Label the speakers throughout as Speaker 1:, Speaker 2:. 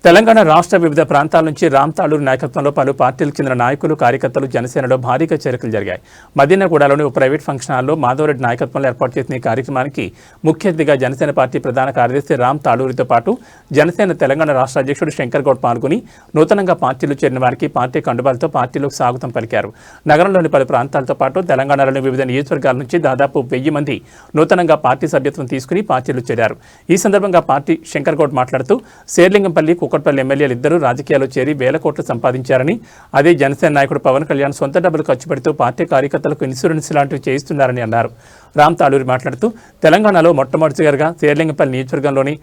Speaker 1: తెలంగాణ రాష్ట్ర వివిధ ప్రాంతాల నుంచి రామ్ తాళూరు నాయకత్వంలో పలు పార్టీలకు చెందిన నాయకులు కార్యకర్తలు జనసేనలో భారీగా చేరికలు జరిగాయి. మదీనాగూడలోని ఒక ప్రైవేట్ ఫంక్షన్ హాల్లో మాధవరెడ్డి నాయకత్వంలో ఏర్పాటు చేసిన ఈ కార్యక్రమానికి ముఖ్య అతిథిగా జనసేన పార్టీ ప్రధాన కార్యదర్శి రామ్ తాళూరితో పాటు జనసేన తెలంగాణ రాష్ట్ర అధ్యక్షుడు శంకర్ గౌడ్ పాల్గొని నూతనంగా పార్టీలో చేరిన వారికి పార్టీ కండువాలతో పార్టీలోకి స్వాగతం పలికారు. నగరంలోని పలు ప్రాంతాలతో పాటు తెలంగాణలోని వివిధ నియోజకవర్గాల నుంచి దాదాపు 1000 మంది నూతనంగా పార్టీ సభ్యత్వం తీసుకుని పార్టీలో చేరారు. ఈ సందర్భంగా పార్టీ శంకర్ గౌడ్ మాట్లాడుతూ శేర్లింగంపల్లి కుక్కట్పల్లి ఎమ్మెల్యేలు ఇద్దరు రాజకీయాల్లో చేరి వేల కోట్లు సంపాదించారని, అదే జనసేన నాయకుడు పవన్ కళ్యాణ్ సొంత డబ్బులు ఖర్చు పెడుతూ పార్టీ కార్యకర్తలకు ఇన్సూరెన్స్ లాంటివి చేయిస్తున్నారని అన్నారు. రామ్ తాళూరి మాట్లాడుతూ తెలంగాణలో మొట్టమొదటిసారిగా శేర్లింగంపల్లి నియోజకవర్గంలోని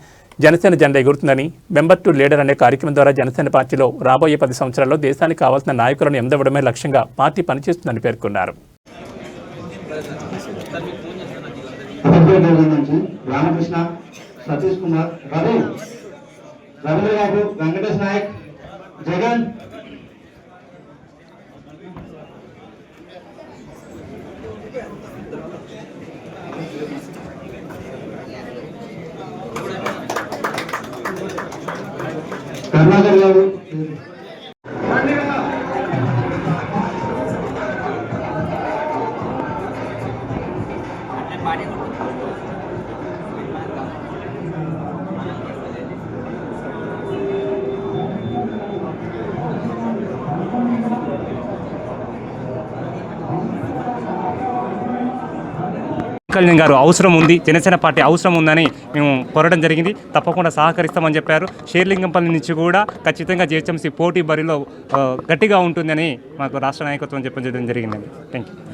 Speaker 1: జనసేన జెండా ఎగురుతుందని, మెంబర్ టు లీడర్ అనే కార్యక్రమం ద్వారా జనసేన పార్టీలో రాబోయే 10 సంవత్సరాల్లో దేశానికి కావాల్సిన నాయకులను ఎందవడమే లక్ష్యంగా పార్టీ పనిచేస్తుందని పేర్కొన్నారు.
Speaker 2: రామకృష్ణ, సతీష్ కుమార్, రవీంద్ర బాబు, వెంకటేష్ నాయక్, జగన్, కర్ణాకర్ గారు,
Speaker 3: కళ్యాణ్ గారు అవసరం ఉంది, జనసేన పార్టీ అవసరం ఉందని మేము కోరడం జరిగింది. తప్పకుండా సహకరిస్తామని చెప్పారు. షేర్లింగంపల్లి నుంచి కూడా ఖచ్చితంగా జీహెచ్ఎంసీ పోటీ బరిలో గట్టిగా ఉంటుందని మాకు రాష్ట్ర నాయకత్వం చెప్పడం జరిగిందండి. Thank you.